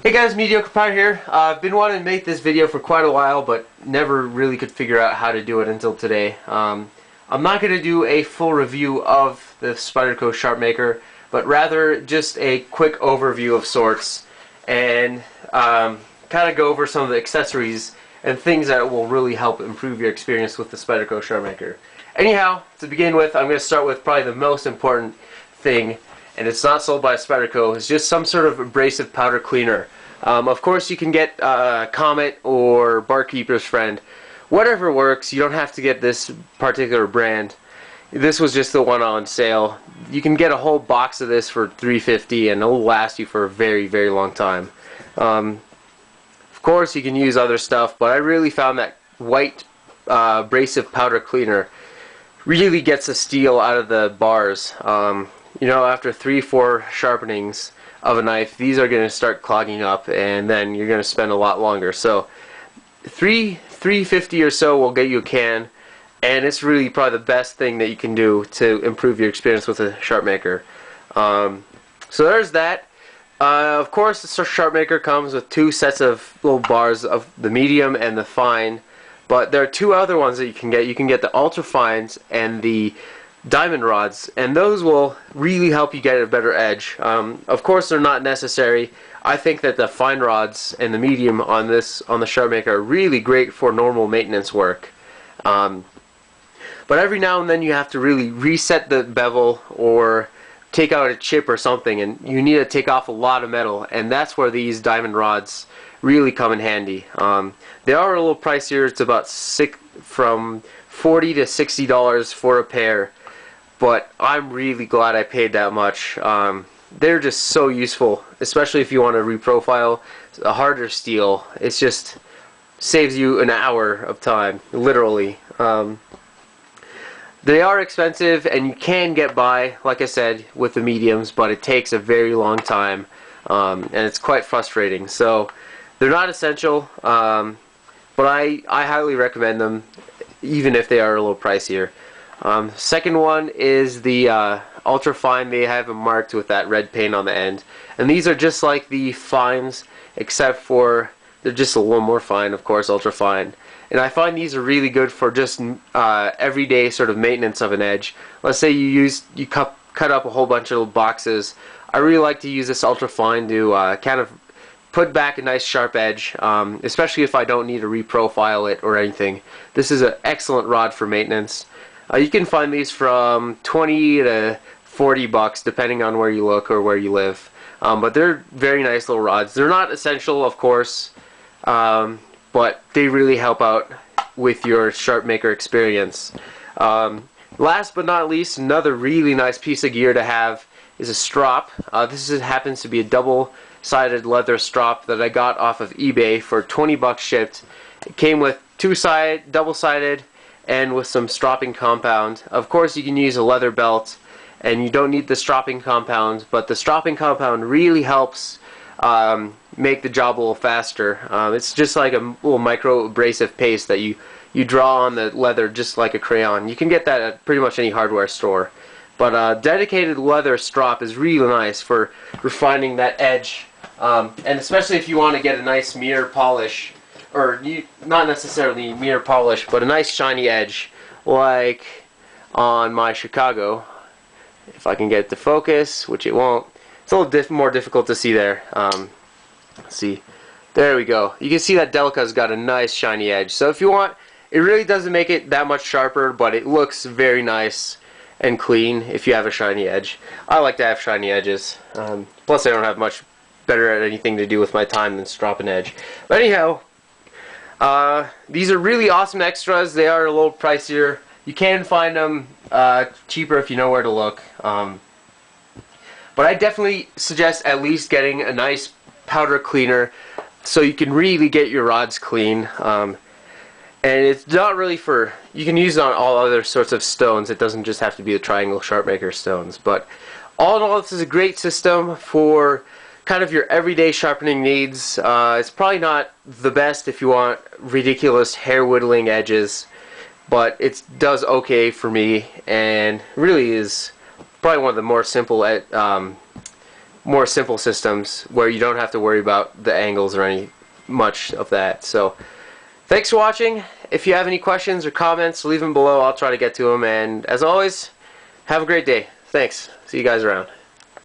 Hey guys, Mediocre Pirate here. I've been wanting to make this video for quite a while, but never really could figure out how to do it until today. I'm not going to do a full review of the Spyderco SharpMaker, but rather just a quick overview of sorts, and kind of go over some of the accessories and things that will really help improve your experience with the Spyderco SharpMaker. Anyhow, to begin with, I'm going to start with probably the most important thing, and it's not sold by Spyderco. It's just some sort of abrasive powder cleaner. Of course, you can get Comet or Barkeeper's Friend. Whatever works. You don't have to get this particular brand. This was just the one on sale. You can get a whole box of this for $3.50, and it'll last you for a very, very long time. Of course, you can use other stuff, but I really found that white abrasive powder cleaner really gets the steel out of the bars. You know, after 3-4 sharpenings of a knife, these are going to start clogging up, and then you're going to spend a lot longer. So $3.50 or so will get you a can, and it's really probably the best thing that you can do to improve your experience with a SharpMaker. So there's that. Of course, the SharpMaker comes with 2 sets of little bars of the medium and the fine, but there are 2 other ones that you can get. You can get the Ultrafines and the diamond rods, and those will really help you get a better edge. Of course, they're not necessary. I think that the fine rods and the medium on the SharpMaker are really great for normal maintenance work. But every now and then you have to really reset the bevel or take out a chip or something, and you need to take off a lot of metal, and that's where these diamond rods really come in handy. They are a little pricier. It's about from $40 to $60 for a pair, but I'm really glad I paid that much. They're just so useful, especially if you want to reprofile a harder steel. It just saves you an hour of time, literally. They are expensive, and you can get by, like I said, with the mediums, but it takes a very long time, and it's quite frustrating. So they're not essential, but I highly recommend them, even if they are a little pricier. Second one is the Ultrafine. They have them marked with that red paint on the end, and these are just like the fines, except for they're just a little more fine, of course, Ultrafine. And I find these are really good for just everyday sort of maintenance of an edge. Let's say you cut up a whole bunch of little boxes. I really like to use this Ultrafine to kind of put back a nice sharp edge, especially if I don't need to reprofile it or anything. This is an excellent rod for maintenance. You can find these from $20 to $40 depending on where you look or where you live. But they're very nice little rods. They're not essential, of course, but they really help out with your SharpMaker experience. Last but not least, another really nice piece of gear to have is a strop. This happens to be a double-sided leather strop that I got off of eBay for $20 shipped. It came with double-sided, and with some stropping compound. Of course, you can use a leather belt, and you don't need the stropping compound, but the stropping compound really helps make the job a little faster. It's just like a little micro abrasive paste that you draw on the leather just like a crayon. You can get that at pretty much any hardware store. But a dedicated leather strop is really nice for refining that edge, and especially if you want to get a nice mirror polish, or not necessarily mirror polish, but a nice shiny edge, like on my Chicago. If I can get it to focus, which it won't. It's a little more difficult to see there. Let's see. There we go. You can see that Delica's got a nice shiny edge. So if you want, it really doesn't make it that much sharper, but it looks very nice and clean if you have a shiny edge. I like to have shiny edges. Plus I don't have much better at anything to do with my time than strop an edge. But anyhow, these are really awesome extras. They are a little pricier. You can find them cheaper if you know where to look. But I definitely suggest at least getting a nice powder cleaner so you can really get your rods clean. And it's not really you can use it on all other sorts of stones. It doesn't just have to be the triangle SharpMaker stones. But all in all, this is a great system for kind of your everyday sharpening needs. It's probably not the best if you want ridiculous hair whittling edges, but it does okay for me, and really is probably one of the more simple more simple systems where you don't have to worry about the angles or any much of that. So thanks for watching. If you have any questions or comments, leave them below. I'll try to get to them. And as always, have a great day. Thanks. See you guys around.